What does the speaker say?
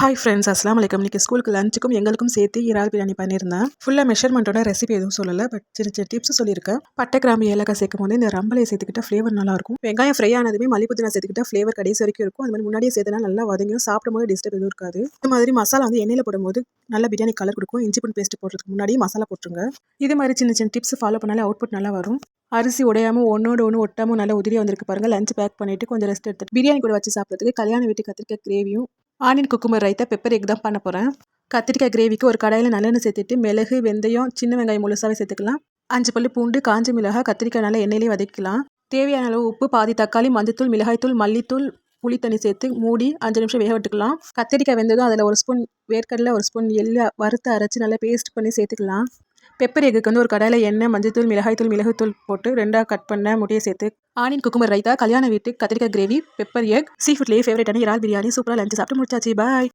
Hi friends, அஸ்லாம் வலைக்கம். இன்றைக்கி ஸ்கூலுக்கு லஞ்சுக்கும் எங்களுக்கும் சேர்த்து இறால் பிரியாணி பண்ணியிருந்தேன். ஃபுல்லாக மெஷர்மெண்ட்டோட ரெசிபி எதுவும் சொல்லலை, பட் சின்ன சின்ன டிப்ஸ் சொல்லியிருக்கேன். பட்டை கிராம்பு ஏலக்காய் சேர்க்கும் போது இந்த ரம்பலையை சேர்த்துக்கிட்ட ஃப்ளேவர் நல்லாயிருக்கும். வெங்காயம் ஃப்ரை ஆனதுமே மல்லிப்புதினா சேர்த்துக்கிட்ட ஃப்ளேவர் கடைசி வரைக்கும் இருக்கும். அது மாதிரி முன்னாடியே சேர்த்துனா நல்லா வதங்கியும் சாப்பிடும் போது டிஸ்டர்ப் எதுவும் இருக்காது. இது மாதிரி மசாலா வந்து எண்ணெயில் போடும்போது நல்லா பிரியாணி கலர் கொடுக்கும். இஞ்சி பூண்டு பேஸ்ட் போடுறதுக்கு முன்னாடி மசாலா போட்டுருங்க. இது மாதிரி சின்ன சின்ன டிப்ஸ் ஃபாலோ பண்ணாலே அவுட்புட் நல்லா வரும். அரிசி உடையாமல் ஒன்றோடு ஒன்று ஒட்டாமல் நல்லா உதிரியாக வந்திருக்கு பாருங்கள். லஞ்ச் பேக் பண்ணிவிட்டு கொஞ்சம் ரெஸ்ட் எடுத்துட்டு பிரியாணி கூட வச்சு சாப்பிட்றதுக்கு கல்யாண வீட்டு கத்திரிக்காய் கிரேவியும் onion cucumber raita pepper egg தான் பண்ண போகிறேன். கத்திரிக்காய் கிரேவிக்கு ஒரு கடாயில் நல்லெண்ணெய் சேர்த்துட்டு மிளகு வெந்தயம் சின்ன வெங்காயம் முழுசாவே சேர்த்துக்கலாம். 5 பல்லு பூண்டு காஞ்ச மிளகாய் கத்திரிக்காய் நல்லா எண்ணெயிலே வதக்கலாம். தேவையான அளவு உப்பு, பாதி தக்காளி, மஞ்சத்தூள், மிளகாய்த்தூள், மல்லித்தூள், புளி தண்ணி சேர்த்து மூடி 5 நிமிஷம் வேக விட்டுக்கலாம். கத்திரிக்காய் வெந்ததும் அதில் 1 ஸ்பூன் வேர்க்கடலை 1 ஸ்பூன் எள்ளு வறுத்து அரைச்சி நல்லா பேஸ்ட் பண்ணி சேர்த்துக்கலாம். பெப்பர் எக்குக்கு வந்து ஒரு கடாயில் எண்ணெய், மஞ்சத்தூள், மிளகுத்தூள் போட்டு 2ஆக கட் பண்ண முட்டையை சேர்த்து ஆனியன் குக்கும்பர் ரைத்தா, கல்யாண வீட்டு கத்திரிக்காய் கிரேவி, பெப்பர் எக், சீ ஃபுட்லேயே ஃபேவரட்டான இறால் பிரியாணி சூப்பராக லஞ்சு சாப்பிட்டு முடிச்சாச்சு. பாய்.